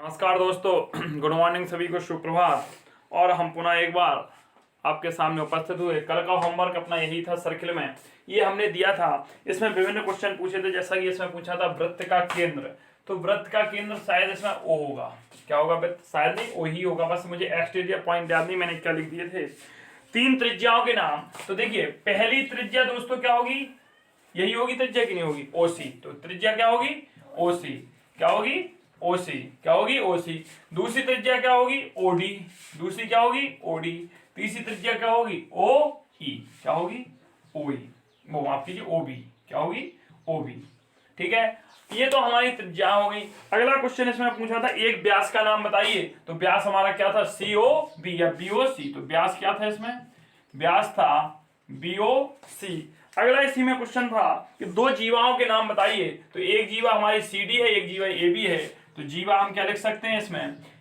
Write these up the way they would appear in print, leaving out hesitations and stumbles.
नमस्कार दोस्तों, good morning, सभी को सुप्रभात। और हम पुनः एक बार आपके सामने उपस्थित हुए। कल का होमवर्क अपना यही था, सर्किल में ये हमने दिया था। इसमें विभिन्न क्वेश्चन पूछे थे, जैसा कि इसमें पूछा था वृत्त का केंद्र। तो वृत्त का केंद्र शायद इसमें ओ होगा। क्या होगा वृत्त? शायद नहीं, ओ ही होगा। बस मुझे एक्सटीरियर पॉइंट याद नहीं मैंने क्या लिख दिए थे। 3 त्रिज्याओं के नाम। तो देखिए, पहली त्रिज्या दोस्तों क्या होगी? यही होगी त्रिज्या की नहीं होगी? ओसी। तो त्रिज्या क्या होगी? ओसी। क्या होगी? ओसी। क्या होगी? ओसी। दूसरी त्रिज्या क्या होगी? ओडी। दूसरी क्या होगी? ओडी। तीसरी त्रिज्या क्या होगी? ओ ई। क्या होगी? ओई। वो माफ कीजिए, ओबी। क्या होगी? ओबी। ठीक है, ये तो हमारी त्रिज्या हो गई। अगला क्वेश्चन इसमें पूछा था एक व्यास का नाम बताइए। तो व्यास हमारा क्या था? सीओ बी या बीओ सी। तो व्यास क्या था इसमें? व्यास था बीओ सी। अगला इसी में क्वेश्चन था कि दो जीवाओं के नाम बताइए। तो एक जीवा हमारी सी डी है, एक जीवा ए बी है। तो जीवा हम क्या लिख सकते हैं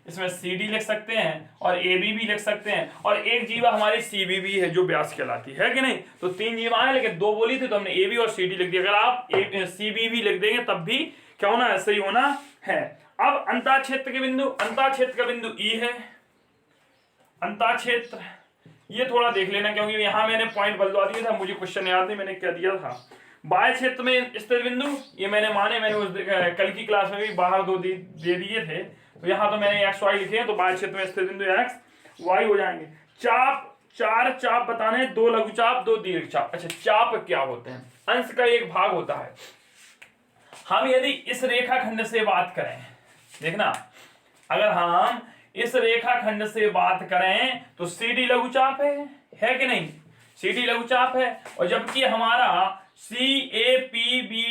इसमें सी डी लिख सकते हैं और ए बी भी लिख सकते हैं। और एक जीवा हमारी सी बी भी है जो व्यास कहलाती है कि नहीं? तो 3 जीवा है, लेकिन 2 बोली थी तो हमने ए बी और सी डी लिख दिया। अगर आप सी बी भी लिख देंगे तब भी क्या होना है? सही होना है। अब अंतःक्षेत्र के बिंदु, अंतःक्षेत्र का बिंदु ई है। अंतःक्षेत्र ये थोड़ा देख लेना, क्योंकि यहां मैंने पॉइंट बदलवा दिया था, मुझे क्वेश्चन याद नहीं मैंने क्या दिया था। बाह्य क्षेत्र में स्थित बिंदु, ये मैंने उस कल की क्लास में भी बाहर दे दिए थे। तो यहाँ तो मैंने एक्स वाई लिखे हैं, तो बाह्य क्षेत्र में स्थित बिंदु एक्स वाई हो जाएंगे। चाप, 4 चाप बताने, 2 लघु चाप 2 दीर्घ चाप। अच्छा, चाप क्या होते हैं? अंश का एक भाग होता है। हम यदि इस रेखाखंड से बात करें, देखना, अगर हम इस रेखाखंड से बात करें तो सीडी लघुचाप है कि नहीं? सीडी लघुचाप है। और जबकि हमारा सी ए पी बी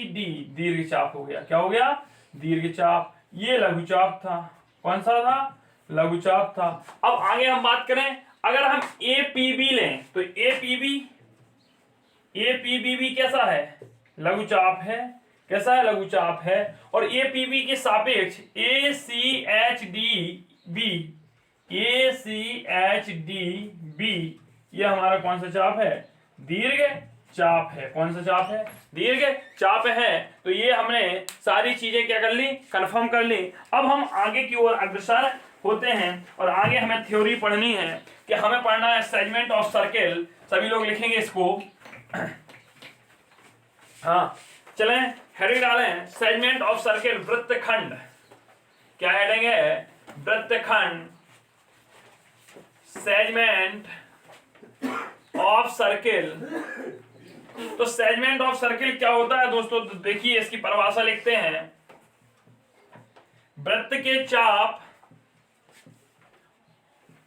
डी दीर्घचाप हो गया। क्या हो गया? दीर्घचाप। ये लघुचाप था। कौन सा था? लघुचाप था। अब आगे हम बात करें, अगर हम ए पी बी लें तो ए पी बी भी कैसा है? लघुचाप है। कैसा है? लघुचाप है। और ए पी बी के सापेक्ष ए सी एच डी बी ये हमारा कौन सा चाप है? दीर्घ चाप है। कौन सा चाप है? दीर्घ चाप है। तो ये हमने सारी चीजें क्या कर ली? कंफर्म कर ली। अब हम आगे की ओर अग्रसर होते हैं और आगे हमें थ्योरी पढ़नी है कि हमें पढ़ना है सेगमेंट ऑफ सर्किल। सभी लोग लिखेंगे इसको। हाँ, चलें हेडिंग डालें, सेगमेंट ऑफ सर्किल, वृत्तखंड। क्या हेडिंग है? वृत्तखंड, सेगमेंट ऑफ सर्किल। तो सेगमेंट ऑफ सर्किल क्या होता है दोस्तों? तो देखिए, इसकी परिभाषा लिखते हैं। वृत्त के चाप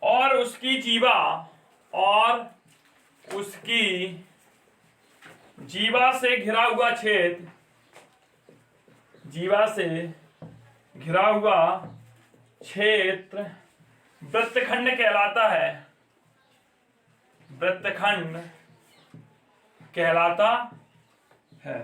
और उसकी जीवा से घिरा हुआ क्षेत्र, जीवा से घिरा हुआ क्षेत्र वृत्तखंड कहलाता है। वृत्तखंड कहलाता है।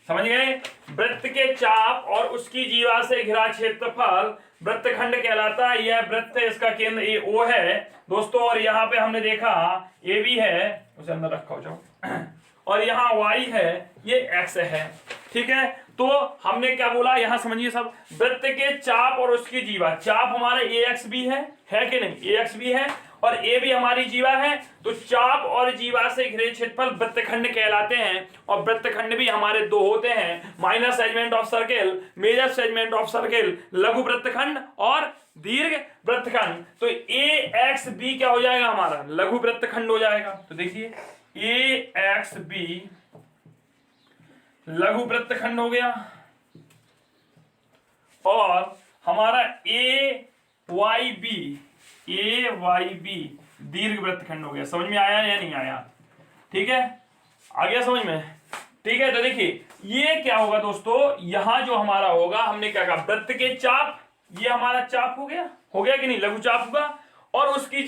समझ गए? वृत्त के चाप और उसकी जीवा से घिरा क्षेत्रफल वृत्तखंड कहलाता है। यह वृत्त, इसका केंद्र ए ओ है दोस्तों। और यहाँ पे हमने देखा ए बी है, उसे अंदर रखा हो जाओ, और यहाँ वाई है, ये एक्स है। ठीक है, तो हमने क्या बोला यहां समझिए सब। वृत्त के चाप और उसकी जीवा, चाप हमारा ए एक्स भी है कि नहीं? ए एक्स भी है और ए भी हमारी जीवा है। तो चाप और जीवा से घिरे क्षेत्रफल वृत्तखंड कहलाते हैं। और वृत्तखंड भी हमारे 2 होते हैं, minor segment of circle, major segment of circle, लघु वृत्तखंड और दीर्घ वृत्तखंड। तो ए एक्स बी क्या हो जाएगा? हमारा लघु वृत्तखंड हो जाएगा। तो देखिए, ए एक्स बी लघु वृत्तखंड हो गया और हमारा ए वाई बी दीर्घ वृत्तखंड हो गया। समझ में आया या नहीं आया? ठीक है, आ गया समझ में? ठीक है, तो देखिए ये क्या होगा दोस्तों, यहां जो हमारा होगा, हमने क्या कहा? वृत्त के चाप, ये हमारा चाप हो गया कि नहीं? लघु चाप होगा। और उसकी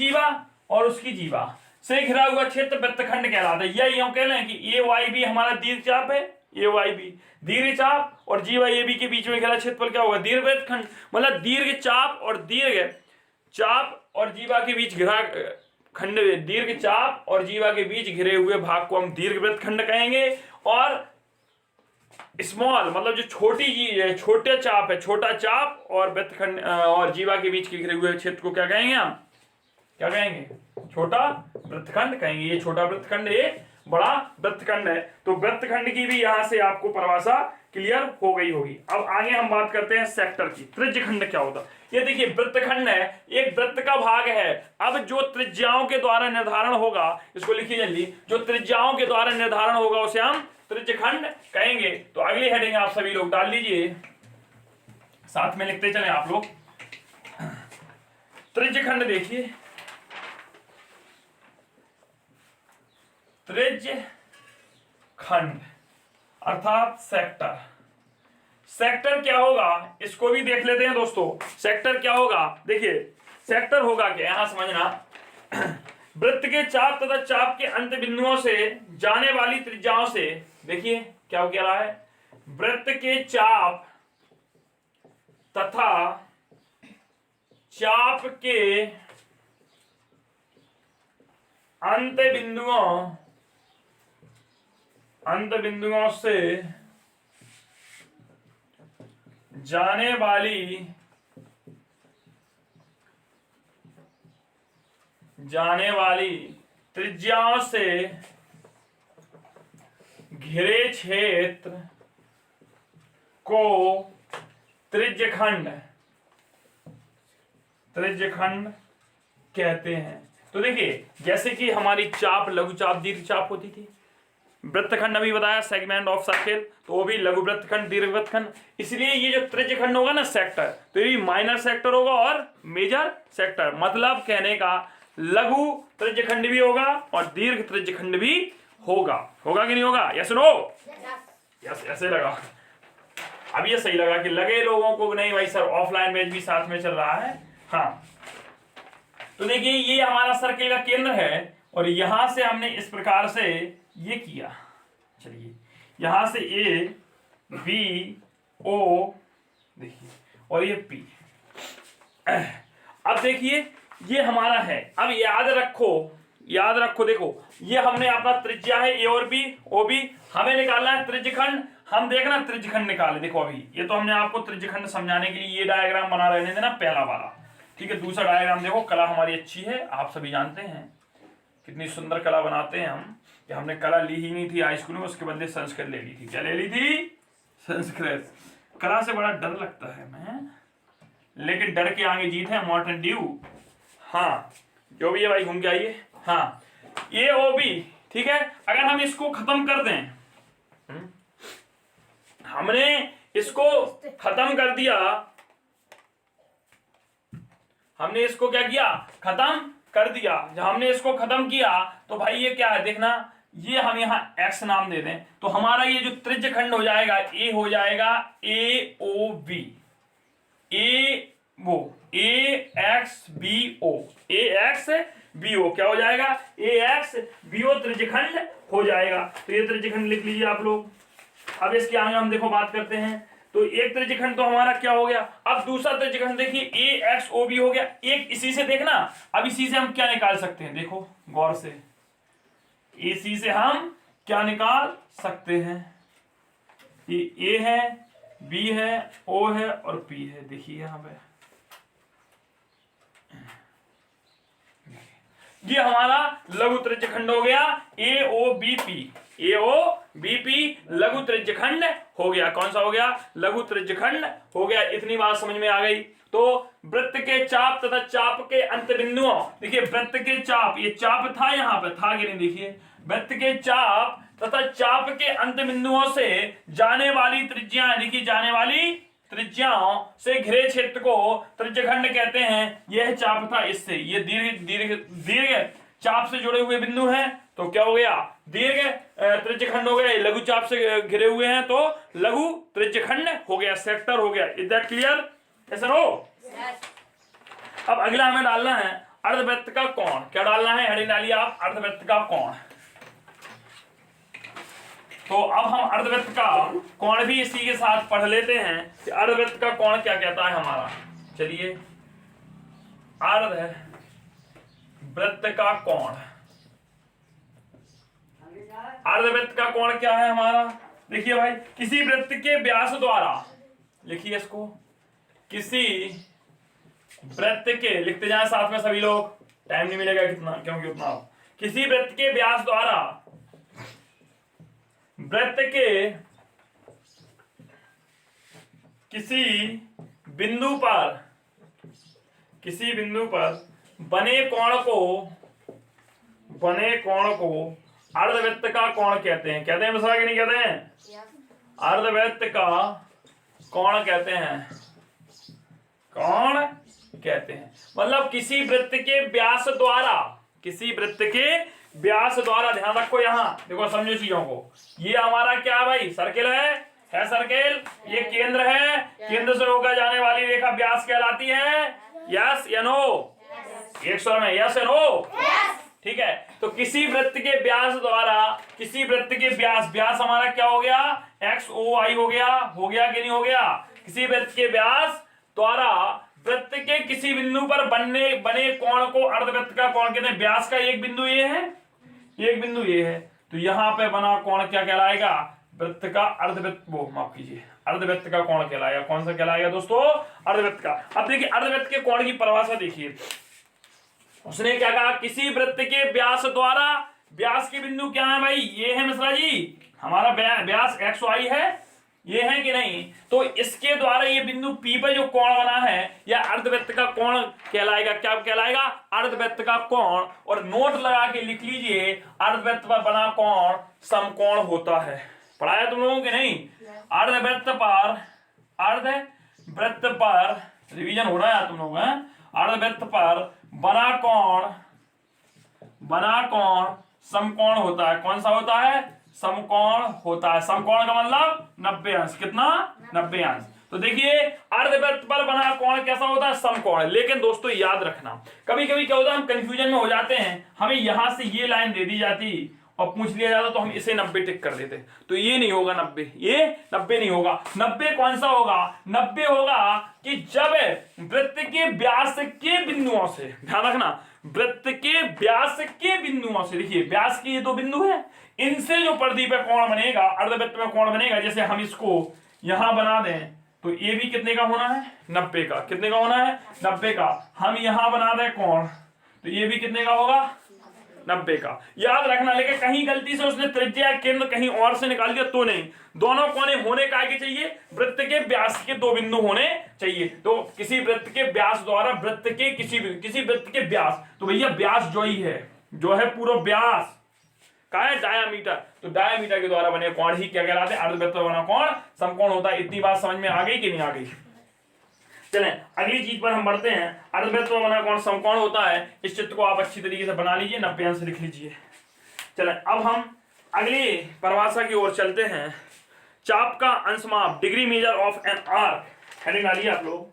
जीवा से घिरा हुआ क्षेत्र वृत्तखंड कहलाता है। यह यूं कह लें कि ए वाई बी हमारा दीर्घ चाप है, ए वाई बी दीर्घ चाप और जीवा ए बी के बीच में घिरा क्षेत्रफल क्या होगा? दीर्घ वृत्तखंड। मतलब दीर्घ चाप और जीवा के बीच घिरा खंड, दीर्घ चाप और जीवा के बीच घिरे हुए भाग को हम दीर्घवृत्त खंड कहेंगे। और स्मॉल मतलब जो छोटी चीज है, छोटे चाप है, छोटा चाप और वृत्तखंड और जीवा के बीच के घिरे हुए क्षेत्र को क्या कहेंगे हम? क्या कहेंगे? छोटा वृत्तखंड कहेंगे। ये छोटा वृत्तखंड, ये बड़ा वृत्तखंड है। तो वृत्तखंड की भी यहां से आपको परिभाषा क्लियर हो गई होगी। अब आगे हम बात करते हैं सेक्टर की। त्रिज्यखंड क्या होता है? ये देखिए वृत्तखंड है, एक वृत्त का भाग है। अब जो त्रिज्याओं के द्वारा निर्धारण होगा, इसको लिखिए जल्दी, जो त्रिज्याओं के द्वारा निर्धारण होगा उसे हम त्रिज्यखंड कहेंगे। तो अगली हेडिंग आप सभी लोग डाल लीजिए, साथ में लिखते चले आप लोग। त्रिज्यखंड देखिए, त्रिज्यखंड अर्थात सेक्टर। सेक्टर क्या होगा इसको भी देख लेते हैं दोस्तों। सेक्टर क्या होगा? देखिए सेक्टर होगा क्या, यहां समझना, वृत्त के चाप तथा चाप के अंत बिंदुओं से जाने वाली त्रिज्याओं से, देखिए क्या कह रहा है, वृत्त के चाप तथा चाप के अंत बिंदुओं से जाने वाली त्रिज्याओं से घिरे क्षेत्र को त्रिज्यखंड कहते हैं। तो देखिए जैसे कि हमारी चाप लघु चाप दीर्घ चाप होती थी, वृत्तखंड अभी बताया सेगमेंट ऑफ सर्किल, तो वो भी लघु वृत्तखंड दीर्घ वृत्तखंड। इसलिए ये जो त्रिज्यखंड होगा ना सेक्टर, तो ये माइनर सेक्टर होगा और मेजर सेक्टर। मतलब कहने का लघु त्रिज्यखंड भी होगा और दीर्घ त्रिज्यखंड भी होगा कि नहीं होगा? Yes no? यस, ऐसे लगा। अब ये सही लगा कि लगे लोगों को नहीं भाई सर ऑफलाइन बैच भी साथ में चल रहा है। हाँ, तो देखिए ये हमारा सर्किल का केंद्र है और यहां से हमने इस प्रकार से ये किया। चलिए यहां से ए बी ओ, देखिए, और ये पी। अब देखिए ये हमारा है। अब याद रखो देखो ये हमने अपना त्रिज्या है ए और बी, ओ बी, हमें निकालना है त्रिज्यखंड। हम देखना त्रिज्यखंड निकाले। देखो अभी ये तो हमने आपको त्रिज्यखंड समझाने के लिए ये डायग्राम बना रहने देना पहला वाला, ठीक है। दूसरा डायग्राम देखो, कला हमारी अच्छी है, आप सभी जानते हैं कितनी सुंदर कला बनाते हैं हम। कि हमने कला ली ही नहीं थी हाई स्कूल में, उसके बदले संस्कृत ले ली थी। क्या ले ली थी? संस्कृत। कला से बड़ा डर लगता है मैं, लेकिन डर के आगे जीत है, माउंटेन ड्यू। हाँ जो भी है भाई घूम के आइए। हाँ ए ओ बी, ठीक है। अगर हम इसको खत्म कर दें, हमने इसको खत्म कर दिया, हमने इसको क्या किया? खत्म कर दिया। जब हमने इसको खत्म किया तो भाई ये क्या है देखना, ये हम यहाँ x नाम दे दें तो हमारा ये जो त्रिज्यखंड हो जाएगा ए हो जाएगा ए ओ बी, ए एक्स बी ओ, ए एक्स बी ओ क्या हो जाएगा? ए एक्स बी ओ त्रिज्यखंड हो जाएगा। तो ये त्रिज्यखंड लिख लीजिए आप लोग। अब इसके आगे हम देखो बात करते हैं। तो एक त्रिज्यखंड तो हमारा क्या हो गया। अब दूसरा त्रिज्यखंड देखिए ए एक्स ओ बी हो गया। एक इसी से देखना, अब इसी से हम क्या निकाल सकते हैं, देखो गौर से, इसी से हम क्या निकाल सकते हैं? ये ए है, बी है, ओ है और पी है। देखिए यहां पे ये हमारा लघु त्रिज्यखंड हो गया ए ओ बी पी, ए ओ बी पी लघु त्रिज्यखंड हो गया। कौन सा हो गया? लघु त्रिज्यखंड हो गया। इतनी बात समझ में आ गई। तो वृत्त के चाप तथा चाप के अंत बिंदुओं, देखिए वृत्त के चाप, ये चाप था यहाँ पे, था कि नहीं? देखिए वृत्त के चाप तथा चाप के अंत बिंदुओं से जाने वाली त्रिज्या, देखिए जाने वाली त्रिज्याओं से घिरे क्षेत्र को त्रिज्यखंड कहते हैं। यह चाप था, इससे ये दीर्घ चाप से जुड़े हुए बिंदु हैं तो क्या हो गया? दीर्घ त्रिज्यखंड हो गया। लघु चाप से घिरे हुए हैं तो लघु त्रिज्यखंड हो गया, सेक्टर हो गया। Is that clear? ऐसा हो। अब अगला हमें डालना है अर्धवृत्त का कोण। क्या डालना है? हेडिंग डालिए आप, अर्धवृत्त का कोण। तो अब हम अर्धवृत्त का कोण भी इसी के साथ पढ़ लेते हैं कि अर्धवृत्त का कोण क्या कहता है हमारा। चलिए अर्धवृत्त का कोण, अर्धवृत्त का कोण क्या है हमारा? देखिए भाई, किसी वृत्त के व्यास द्वारा, लिखिए इसको, किसी वृत्त के, लिखते जाए साथ में सभी लोग, टाइम नहीं मिलेगा कितना क्योंकि उतना हो। किसी वृत्त के व्यास द्वारा वृत्त के किसी बिंदु पर बने कोण को अर्धवृत्त का कोण कहते हैं। कहते हैं मिश्रा कि नहीं कहते हैं? अर्धवृत्त का कोण कहते हैं, कोण कहते हैं। मतलब किसी वृत्त के व्यास द्वारा, ध्यान रखो यहां देखो, समझो चीजों को। ये हमारा क्या है भाई? सर्किल है सर्किल। ये केंद्र है, केंद्र से होकर जाने वाली रेखा व्यास कहलाती है। यस या नो? एक स्वर में यस या नो? ठीक है। तो किसी वृत्त के व्यास द्वारा, किसी वृत्त के व्यास हमारा क्या हो गया? XOI हो गया कि नहीं हो गया? किसी वृत्त के व्यास द्वारा वृत्त के किसी बिंदु पर बने कोण को अर्धवृत्त का कोण कहते हैं। व्यास का एक बिंदु ये है, एक बिंदु ये है, तो यहां पे बना कोण क्या कहलाएगा? वृत्त का अर्धवृत्त, वो माफ कीजिए, अर्धवृत्त का कोण कहलाएगा। कौन सा कहलाएगा दोस्तों? अर्धवृत्त का। अब देखिए अर्धवृत्त के कोण की परिभाषा देखिए, उसने क्या कहा? किसी वृत्त के व्यास द्वारा, व्यास के बिंदु क्या है भाई? ये है मिश्रा जी, हमारा व्यास XY है, ये है कि नहीं? तो इसके द्वारा ये बिंदु P पर जो कोण बना है या अर्धवृत्त का कोण कहलाएगा। क्या कहलाएगा? अर्धवृत्त का कोण। और नोट लगा के लिख लीजिए, अर्धवृत्त पर बना कोण समकोण होता है। पढ़ाया तुम लोगों के नहीं? अर्धवृत्त पर रिवीजन हो रहा है तुम लोग, हैं? अर्धवृत्त पर बना कोण समकोण होता है। कौन सा होता है? समकोण होता है। समकोण का मतलब 90 अंश। कितना? 90 अंश। तो देखिए अर्धवृत्त पर बना कोण कैसा होता है? समकोण। लेकिन दोस्तों याद रखना, कभी कभी क्या होता है, हम कंफ्यूजन में हो जाते हैं। हमें यहां से ये लाइन दे दी जाती और पूछ लिया जाता तो हम इसे 90 टिक कर देते, तो ये नहीं होगा 90, ये 90 नहीं होगा। 90 कौन सा होगा? 90 होगा कि जब वृत्त के व्यास के बिंदुओं से, ध्यान रखना, वृत्त के व्यास के बिंदुओं से, देखिए व्यास के ये दो बिंदु है, इनसे जो परिधि पे कोण बनेगा, अर्धवृत्त में कोण बनेगा, जैसे हम इसको यहां बना दें तो ये भी कितने का होना है? 90 का। कितने का होना है? 90 का। हम यहां बना दें कोण तो ये भी कितने का होगा? 90 का। याद रखना। लेकिन कहीं गलती से उसने त्रिज्या केंद्र कहीं और से निकाल दिया तो नहीं, दोनों कोने होने का आगे चाहिए, वृत्त के व्यास के दो बिंदु होने चाहिए। तो किसी वृत्त के व्यास द्वारा वृत्त के किसी वृत्त के व्यास, तो भैया व्यास जो ही है, जो है पूरा व्यास का है डायामीटर, तो डायामीटर के द्वारा बने कोण ही क्या कहलाते हैं? अर्धवृत्त बना कोण समकोण होता है। इतनी बात समझ में आ गई कि नहीं आ गई? चलें अगली चीज पर हम बढ़ते हैं। अर्धवृत्त बना कोण समकोण होता है। इस चित्र को आप अच्छी तरीके से बना लीजिए, 90 अंश लिख लीजिए। चलें अब हम अगली परिभाषा की ओर चलते हैं। चाप का अंशमाप, degree measure of an arc, heading डालिए आप लोग।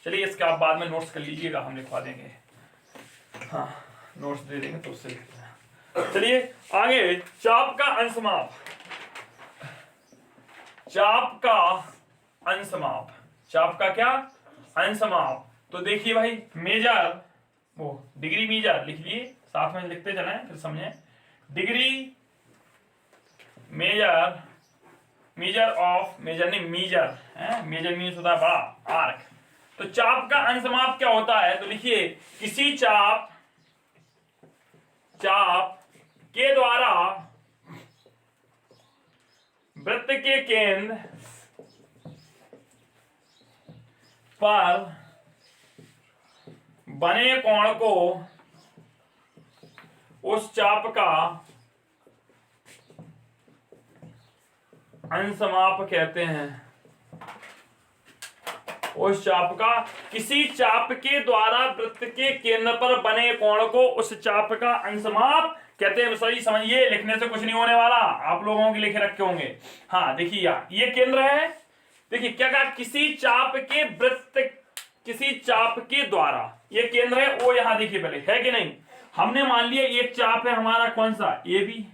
चलिए इसके आप बाद में नोट्स कर लीजिएगा, हम लिखवा देंगे। हाँ नोट्स दे देंगे तो उससे लिखते हैं। चलिए आगे, चाप का अंशमाप, चाप का अंशमाप, चाप का क्या? अंशमाप। तो देखिए भाई मेजर, वो डिग्री मेजर लिख लिए, साथ में लिखते चलें फिर समझें। Degree major, major of, major नहीं मीजर है, मेजर मीन्स होता है बड़ा, आर्क। तो चाप का अंशमाप क्या होता है? तो लिखिए किसी चाप के द्वारा वृत्त के केंद्र पर बने कोण को उस चाप का अंशमाप कहते हैं। उस चाप का, किसी चाप के द्वारा वृत्त के केंद्र पर बने कोण को उस चाप का अंशमाप कहते हैं। सही समझिए, लिखने से कुछ नहीं होने वाला, आप लोगों के लिखे रखे होंगे। हाँ देखिए यार, ये केंद्र है, देखिए क्या कहा? किसी चाप के वृत्त, किसी चाप के द्वारा, ये केंद्र है, वो यहां देखिए पहले है कि नहीं? हमने मान लिया एक चाप है हमारा, कौन सा? ये भी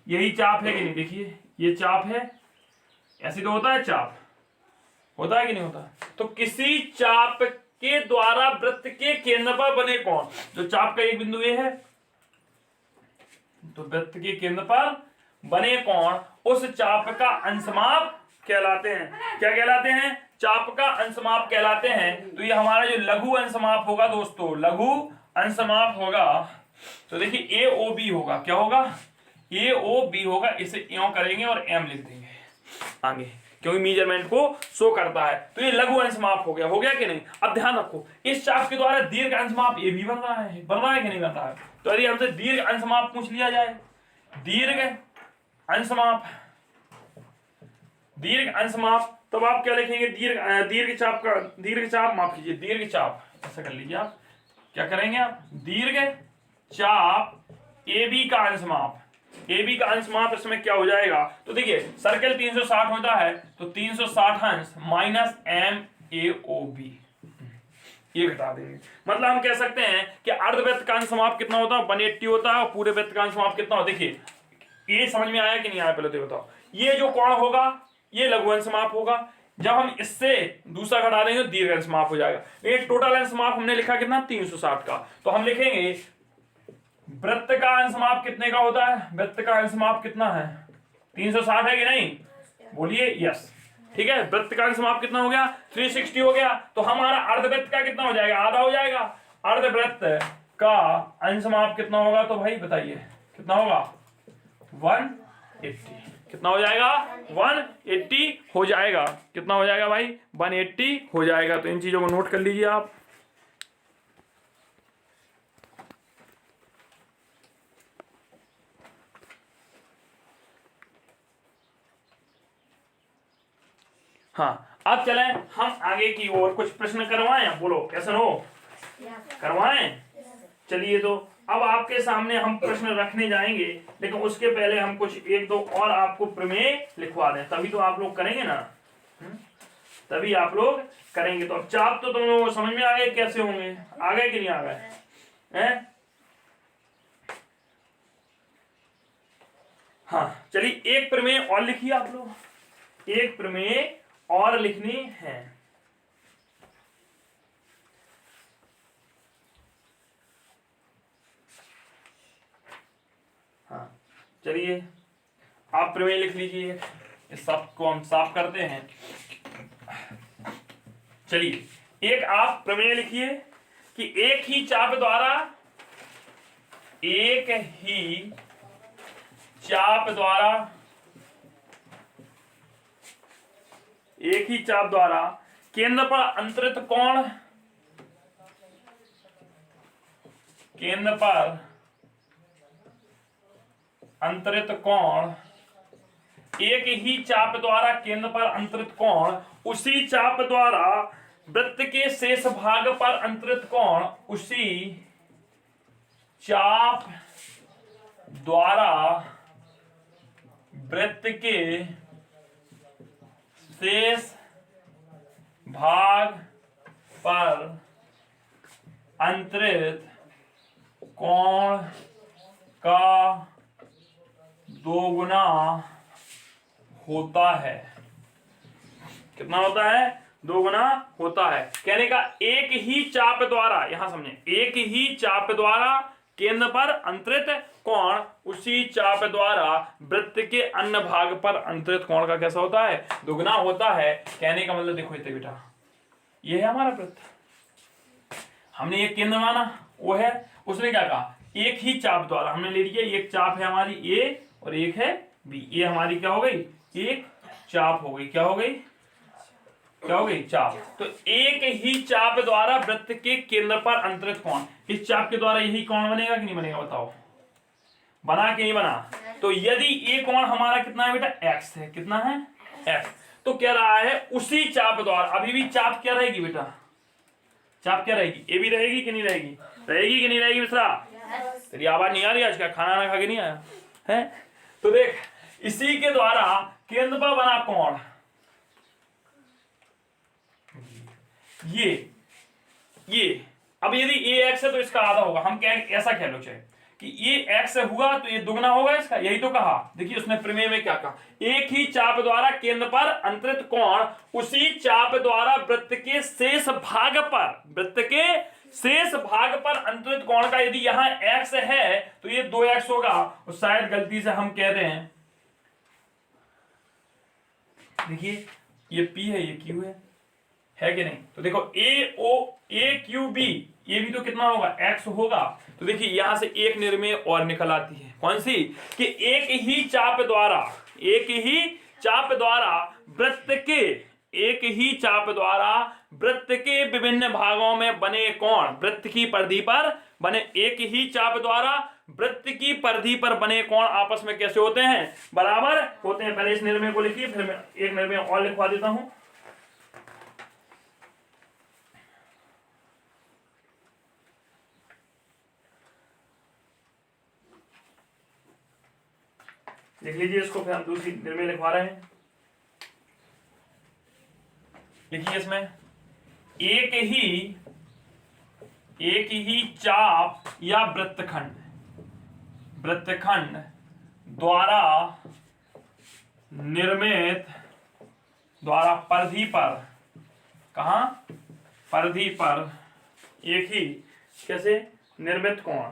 यही चाप है कि नहीं? देखिए ये चाप है, ऐसे तो होता है, चाप होता है कि नहीं होता? तो किसी चाप के द्वारा वृत्त के केंद्र पर बने कोण, जो चाप का एक बिंदु ये है, तो वृत्त के केंद्र पर बने कोण उस चाप का अंशमाप कहलाते हैं। क्या कहलाते हैं? चाप का अंशमाप कहलाते हैं। तो ये हमारा जो लघु अंशमाप होगा दोस्तों, लघु अंशमाप होगा, तो देखिए ए ओ बी होगा। क्या होगा? ए ओ बी होगा। इसे यों करेंगे और एम लिख देंगे आगे, क्योंकि मेजरमेंट को शो करता है। तो ये लघु अंशमाप हो गया कि नहीं? अब ध्यान रखो, इस चाप के द्वारा दीर्घ अंशमाप ये भी बन रहा है कि नहीं बन रहा है? तो यदि हमसे दीर्घ अंशमाप पूछ लिया जाए, दीर्घ अंशमाप, दीर्घ अंशमाप, तब आप क्या लिखेंगे? दीर्घ चाप माफ कीजिए, दीर्घ चाप, ऐसा कर लीजिए आप। क्या करेंगे आप? दीर्घ चाप ए बी का अंशमाप, ए बी का अंशमाप इसमें क्या हो जाएगा? तो देखिए सर्कल 360 होता है, तो 360 अंश minus M A O B, ये घटा देंगे। मतलब हम कह सकते हैं कि अर्धवृत्त का अंशमाप कितना होता है? 180 होता है। और पूरे वृत्त का अंशमाप कितना होता है? देखिए ये समझ में आया कि नहीं आया? पहले तो बताओ। ये जो कोण होगा ये लघु अंशमाप होगा। जब हम इससे दूसरा घटा देंगे तो दीर्घ अंशमाप हो जाएगा। लेकिन टोटल अंशमाप हमने लिखा कितना? 360 का। तो हम लिखेंगे वृत्त का अंशमाप कितने का होता है? वृत्त का अंशमाप कितना है? 360 है कि नहीं? बोलिए यस। ठीक है, वृत्त का अंशमाप कितना हो गया? 360 हो गया। तो हमारा अर्धवृत्त का कितना हो जाएगा? आधा हो जाएगा। अर्धवृत्त का अंशमाप कितना होगा? तो भाई बताइए कितना होगा? 180। कितना हो जाएगा? 180 हो जाएगा। कितना हो जाएगा भाई? 180 हो जाएगा। तो इन चीजों को नोट कर लीजिए आप। हाँ, अब चलें हम आगे की ओर। कुछ प्रश्न करवाएं? बोलो कैसे हो? करवाएं? चलिए, तो अब आपके सामने हम प्रश्न रखने जाएंगे, लेकिन उसके पहले हम कुछ एक दो और आपको प्रमेय लिखवा दें, तभी तो आप लोग करेंगे ना। तभी आप लोग करेंगे। तो अब चाप तो तुम लोगों को समझ में आ गए कैसे होंगे? आ गए कि नहीं आ गए हैं? हाँ, चलिए एक प्रमेय और लिखिए आप लोग। एक प्रमेय और लिखनी है। हाँ, चलिए आप प्रमेय लिख लीजिए। इस सब को हम साफ करते हैं। चलिए एक आप प्रमेय लिखिए कि एक ही चाप द्वारा केंद्र पर अंतरित कोण, केंद्र पर अंतरित कोण, एक ही चाप द्वारा केंद्र पर अंतरित कोण उसी चाप द्वारा वृत्त के शेष भाग पर अंतरित कोण उसी चाप द्वारा वृत्त के शेष भाग पर अंतरित कोण का दोगुना होता है। कितना होता है? दोगुना होता है। कहने का एक ही चाप द्वारा, यहां समझे, एक ही चाप द्वारा केंद्र पर अंतरित कोण उसी चाप द्वारा वृत्त के अन्य भाग पर अंतरित कोण का कैसा होता है? दुगना होता है। कहने का मतलब देखो इतने बेटा, ये है हमारा वृत्त, हमने एक केंद्र माना, वो है। उसने क्या कहा? एक ही चाप द्वारा हमने ले लिया। एक चाप है हमारी ए और एक है बी। ये हमारी क्या हो गई? एक चाप हो गई। क्या हो गई? क्या हो गई? चाप। तो एक ही चाप द्वारा वृत्त के केंद्र पर अंतरित कोण, इस चाप के द्वारा यही कोण बनेगा कि नहीं बनेगा? बताओ, बना कि नहीं बना? तो यदि ये कोण हमारा कितना है बेटा? एक्स है। कितना है? एक्स। तो क्या रहा है? उसी चाप द्वारा, अभी भी चाप क्या रहेगी बेटा? चाप क्या रहेगी? ए भी रहेगी कि नहीं रहेगी? रहेगी कि नहीं रहेगी मिश्रा? तेरी आवाज नहीं आ रही आज? क्या खाना ना खा के नहीं आया है? तो देख, इसी के द्वारा केंद्र पर बना कोण, ये अब यदि ए एक्स है तो इसका आधा होगा। हम क्या ऐसा कह लो चाहे कि ये एक्स हुआ तो ये दुगना होगा इसका। यही तो कहा। देखिए उसने प्रमेय में क्या कहा? एक ही चाप द्वारा केंद्र पर अंतरित कोण उसी चाप द्वारा वृत्त के शेष भाग पर, वृत्त के शेष भाग पर अंतरित कोण का यदि यहाँ x है तो ये 2x होगा। और शायद गलती से हम कह रहे हैं देखिए ये P है, ये Q है कि नहीं? तो देखो AOAQB, ये भी तो कितना होगा, x होगा। तो देखिए यहां से एक निर्मेय और निकल आती है, कौन सी, कि एक ही चाप द्वारा वृत्त के विभिन्न भागों में बने कोण, वृत्त की परिधि पर बने, एक ही चाप द्वारा वृत्त की परिधि पर बने कोण आपस में कैसे होते हैं, बराबर होते हैं। पहले इस निर्णय को लिखिए, फिर मैं एक निर्णय और लिखवा देता हूं। लिख लीजिए इसको, फिर हम दूसरी निर्णय लिखवा रहे हैं। लिखिए इसमें एक ही चाप या वृत्तखंड द्वारा निर्मित, द्वारा परिधि पर, कहां, परिधि पर एक ही कैसे निर्मित कोण,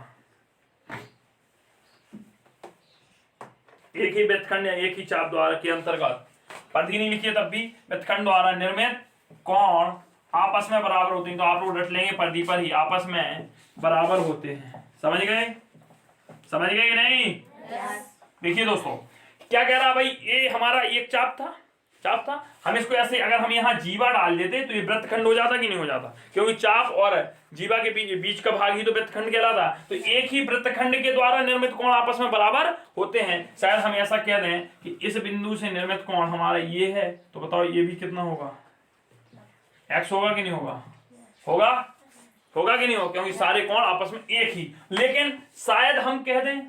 एक ही वृत्तखंड या एक ही चाप द्वारा के अंतर्गत, परिधि नहीं लिखिए तब भी, वृत्तखंड द्वारा निर्मित कोण आपस में बराबर होते हैं। तो आप लोग रट लेंगे परिधि पर ही आपस में बराबर होते हैं। समझ गए कि नहीं? देखिए दोस्तों क्या कह रहा है भाई, ये हमारा एक चाप था, हम इसको ऐसे अगर हम यहाँ जीवा डाल देते तो ये वृत्तखंड हो जाता कि नहीं हो जाता, क्योंकि चाप और जीवा के बीच का भाग ही तो वृत्तखंड कहलाता। तो एक ही वृत्तखंड के द्वारा निर्मित कोण आपस में बराबर होते हैं। शायद हम ऐसा कह दें कि इस बिंदु से निर्मित कोण हमारा ये है, तो बताओ ये भी कितना होगा, x होगा कि नहीं होगा, होगा कि नहीं होगा, क्योंकि सारे कोण आपस में एक ही। लेकिन शायद हम कह दें,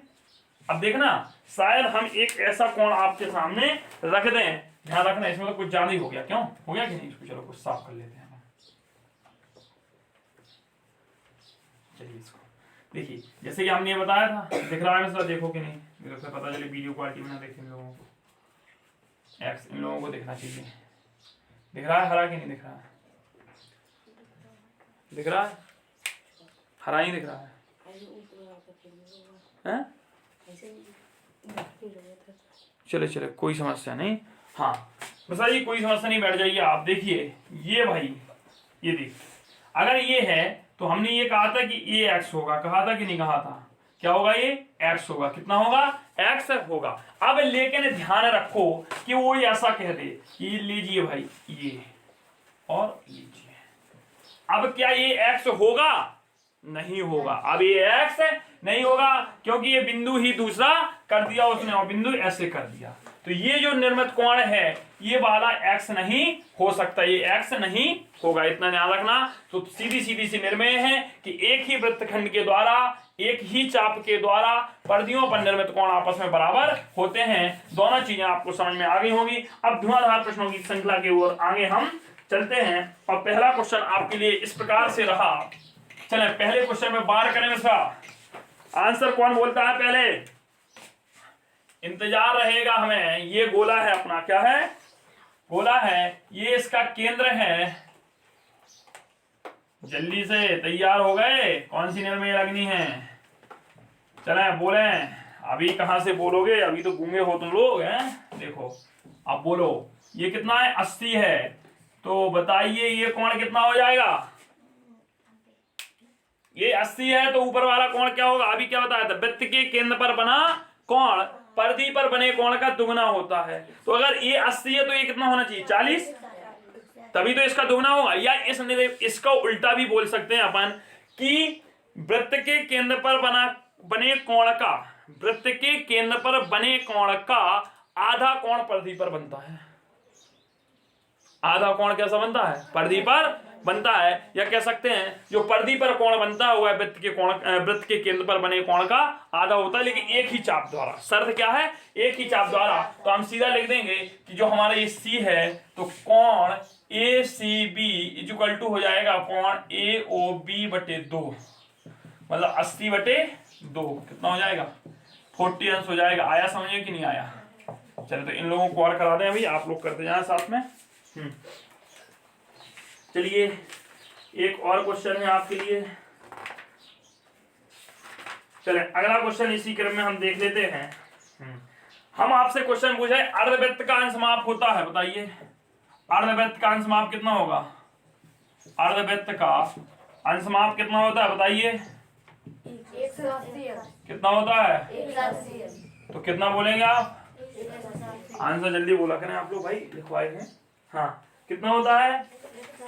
अब देखना, शायद हम एक ऐसा कोण आपके सामने रख दें, ध्यान रखना इसमें तो कुछ ज्यादा ही हो गया, क्यों हो गया कि नहीं, इसको चलो कुछ साफ कर लेते हैं। चलिए इसको देखिए, जैसे कि हमने ये बताया था, दिख रहा है सर, देखो कि नहीं, मेरे को पता चले वीडियो क्वालिटी में ना देखें इन लोगों को, एक्स इन लोगों को देखना चाहिए। दिख रहा है हरा कि नहीं दिख रहा है, दिख रहा है, हरा ही दिख रहा है, हैं? चले कोई समस्या नहीं। हाँ बस ये कोई समस्या नहीं, बैठ जाइए आप। देखिए ये भाई, ये देख, अगर ये है तो हमने ये कहा था कि ये x होगा, कहा था कि नहीं कहा था, क्या होगा, ये x होगा, कितना होगा, x होगा। अब लेकिन ध्यान रखो कि वो ऐसा कह दे, ये लीजिए भाई ये और लीजिए, अब क्या ये x होगा, नहीं होगा। अब ये x नहीं होगा क्योंकि ये बिंदु ही दूसरा कर दिया उसने और बिंदु ऐसे कर दिया। तो ये जो निर्मित कोण है ये वाला x नहीं हो सकता, ये x नहीं होगा, इतना ध्यान रखना। तो सीधी सी निर्णय है कि एक ही वृत्तखंड के द्वारा, एक ही चाप के द्वारा परिधियों पर निर्मित कोण आपस में बराबर होते हैं। दोनों चीजें आपको समझ में आ गई होंगी। अब धुआंधार प्रश्नों की श्रृंखला की ओर आगे हम चलते हैं और पहला क्वेश्चन आपके लिए इस प्रकार से रहा। चले पहले क्वेश्चन में बार करें, इसका आंसर कौन बोलता है पहले, इंतजार रहेगा हमें। ये गोला है अपना, क्या है, गोला है, ये इसका केंद्र है। जल्दी से तैयार हो गए, कौन सी निर्णय लगनी है, चले बोले। अभी कहां से बोलोगे, अभी तो गूंगे हो तुम लोग हैं। देखो अब बोलो, ये कितना है, 80 है, तो बताइए ये कोण कितना हो जाएगा, ये 80 है तो ऊपर वाला कोण क्या होगा, अभी क्या बताया था, वृत्त के केंद्र पर बना कोण परिधि पर बने कोण का दुगना होता है। तो अगर ये 80 है तो ये कितना होना चाहिए, 40, तभी तो इसका दुगना होगा। या इसका उल्टा भी बोल सकते हैं अपन कि वृत्त के केंद्र पर बने कोण का, वृत्त के केंद्र पर बने कोण का आधा कोण परिधि पर बनता है। आधा कोण कैसा बनता है, परिधि पर बनता है। या कह सकते हैं जो परिधि पर कोण बनता है वह वृत्त के केंद्र पर बने कोण का आधा होता है, लेकिन एक ही चाप द्वारा। शर्त क्या है, एक ही चाप द्वारा। तो हम सीधा लिख देंगे कि जो हमारा ये C है तो कोण ACB इक्वल टू हो जाएगा कोण AOB बटे 2, मतलब 80 बटे 2 कितना हो जाएगा, 40 अंश हो जाएगा। आया समझ में कि नहीं आया? चलो तो इन लोगों को और करा दें, अभी आप लोग करते जाए साथ में। चलिए एक और क्वेश्चन है आपके लिए। चले अगला क्वेश्चन इसी क्रम में हम देख लेते हैं। हम आपसे क्वेश्चन पूछे अर्धवृत्त का अंश माप होता है, बताइए अर्धवृत्त का अंश माप कितना होगा? अर्धवृत्त का अंश माप कितना होता है बताइए? 180। कितना होता है? 180। तो कितना बोलेंगे आप? आंसर जल्दी बोला करें आप लोग भाई, लिखवाए हैं। हाँ, कितना होता है?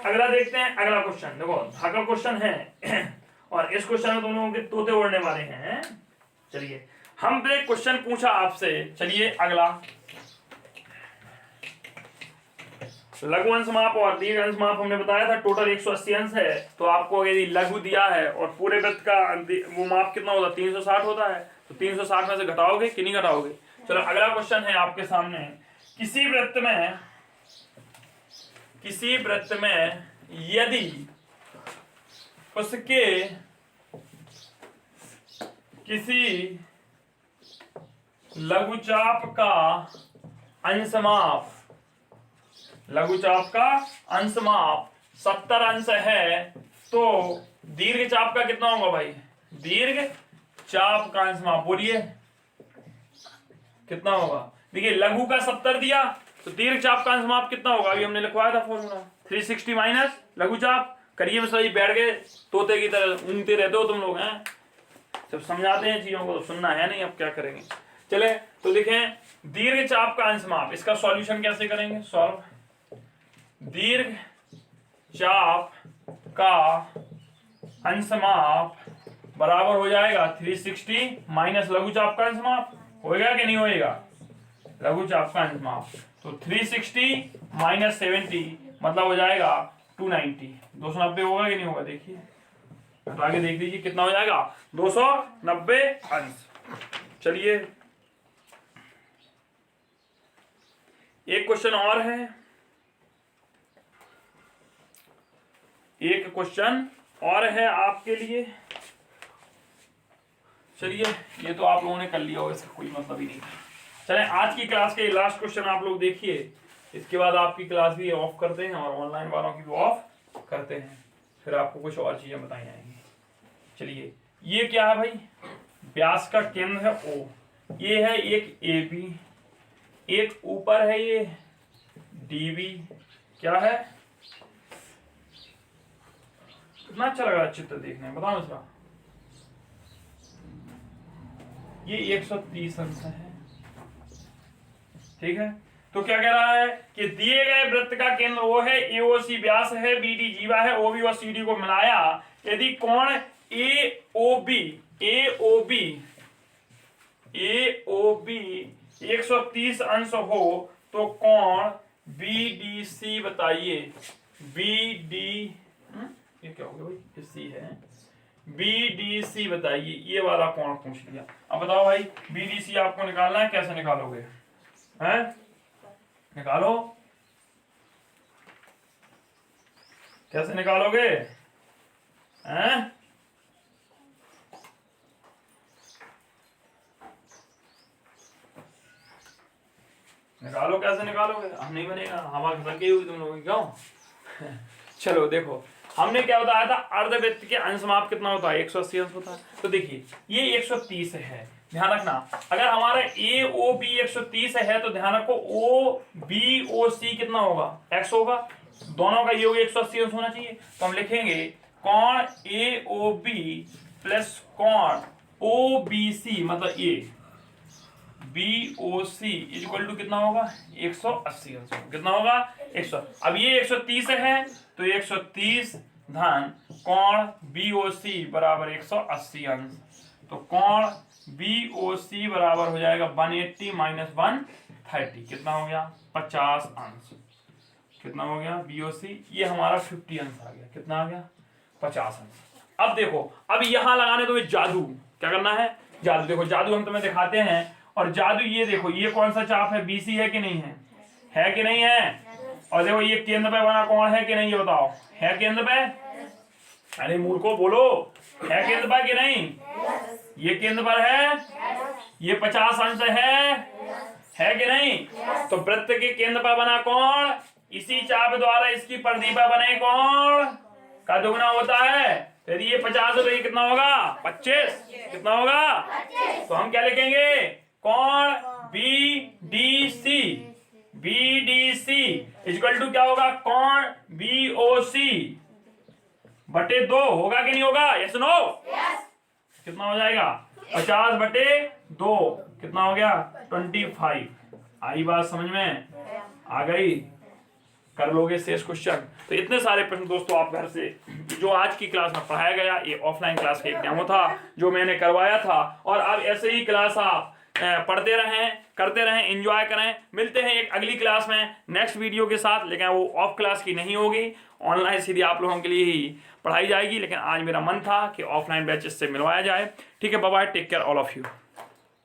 अगला देखते हैं, अगला क्वेश्चन देखो, अगला क्वेश्चन है और इस क्वेश्चन में तुम लोगों के तोते उड़ने वाले हैं। चलिए हमने क्वेश्चन पूछा आपसे, चलिए अगला लघु अंश माप और दीर्घ अंश माप हमने बताया था टोटल 180 अंश है। तो आपको यदि लघु दिया है और पूरे वृत्त का वो माप कितना होता है? 360 होता है। तो 360 में से घटाओगे कि नहीं घटाओगे? चलो अगला क्वेश्चन है आपके सामने, किसी वृत्त में यदि उसके किसी लघुचाप का अंश माप 70 अंश है, तो दीर्घ चाप का कितना होगा भाई? दीर्घ चाप का अंश माप बोलिए कितना होगा? देखिए लघु का 70 दिया, तो दीर्घ चाप का अंश माप कितना होगा? अभी हमने लिखवाया था फॉर्मूला 360 माइनस लघु चाप। करिए में सही बैठ गए तोते की तरह ऊँगते रहते हो तुम लोग हैं, जब समझाते हैं चीजों को तो सुनना है नहीं, अब क्या करेंगे। चले तो लिखें दीर्घ चाप का अंश माप, इसका सॉल्यूशन कैसे करेंगे? सॉल्व दीर्घ चाप का अंश माप बराबर हो जाएगा 360 माइनस लघु चाप का अंश माप। होएगा कि नहीं होएगा? लघु चाप का अंश माप तो 360 माइनस 70 मतलब हो जाएगा 290। 290 होगा कि नहीं होगा? देखिए तो आगे देख लीजिए कितना हो जाएगा? 290 अंश। चलिए एक क्वेश्चन और है, एक क्वेश्चन और है आपके लिए। चलिए ये तो आप लोगों ने कर लिया होगा, इसका कोई मतलब ही नहीं था। चलें आज की क्लास के लास्ट क्वेश्चन आप लोग देखिए, इसके बाद आपकी क्लास भी ऑफ करते हैं और ऑनलाइन वालों की भी ऑफ करते हैं, फिर आपको कुछ और चीजें बताई जाएंगी। चलिए ये क्या है भाई? व्यास का केंद्र है O, ये है एक AB, एक ऊपर है ये DB, क्या है? कितना अच्छा लग रहा है चित्र देखने में, बताओ इसका। ये 130 अंश है, ठीक है। तो क्या कह रहा है कि दिए गए वृत्त का केंद्र O है, AOC व्यास है, BD जीवा है, OB और CD को मिलाया यदि कोण AOB 130 अंश हो तो कोण BDC बताइए। BD ये क्या हो गया भाई? C है, BDC बताइए, ये वाला कोण पूछ लिया। अब बताओ भाई BDC आपको निकालना है, कैसे निकालोगे? हैं? निकालो, कैसे निकालोगे? हैं? निकालो, कैसे निकालोगे? हम नहीं बनेगा, हमारे घर के हुई तुम लोग क्यों? चलो देखो हमने क्या बताया था, अर्धवृत्त के अंश माप कितना होता है? 180 अंश होता है। तो देखिए ये 130 है, ध्यान रखना अगर हमारा AOB 130 है तो ध्यान रखो OBOC कितना होगा? X होगा, दोनों का योग 180 अंश होना चाहिए। तो हम लिखेंगे कोण AOB प्लस कोण OBC मतलब A BOC इक्वल टू कितना होगा? 180 अंश। कितना होगा? 100। अब ये 130 है तो 130 धन कोण BOC बराबर 180 अंश। तो कोण BOC बराबर हो जाएगा 180 माइनस 130, कितना हो गया? 50 अंश। कितना हो गया? BOC ये हमारा 50 अंश आ गया। कितना आ गया? 50 अंश। अब देखो, अब यहां लगाने तो जादू, क्या करना है? जादू। देखो जादू हम तुम्हें दिखाते हैं, और जादू ये देखो, ये कौन सा चाप है? BC है कि नहीं है? है कि नहीं है? और देखो ये केंद्र पे बना कौन है कि नहीं, ये बताओ। है केंद्र पे? अरे मूर्खों बोलो, है केंद्र पर कि नहीं? ये केंद्र पर है, ये 50 अंश है कि नहीं? तो वृत्त के केंद्र पर बना कौन? इसी चाप द्वारा इसकी परिधि पर बने कौन का दुगना होता है। यदि ये 50 है तो ये कितना होगा? 25। कितना होगा? तो हम क्या लिखेंगे? कोण BDC इक्वल टू क्या होगा, कौन BOC बटे 2 होगा कि नहीं होगा, यस नो, कितना हो जाएगा 50/2 कितना हो गया 25। आई बात समझ में, आ गई, कर लोगे शेष क्वेश्चन। तो इतने सारे प्रश्न दोस्तों आप घर से, जो आज की क्लास में पढ़ाया गया, ये ऑफलाइन क्लास का एक डेमो था जो मैंने करवाया था, और अब ऐसे ही क्लास आप पढ़ते रहें, करते रहें, एंजॉय करें। मिलते हैं एक अगली क्लास में नेक्स्ट वीडियो के साथ, लेकिन वो ऑफ क्लास की नहीं होगी, ऑनलाइन सीधी आप लोगों के लिए ही पढ़ाई जाएगी। लेकिन आज मेरा मन था कि ऑफलाइन बैचेस से मिलवाया जाए। ठीक है, bye bye, take care all of you.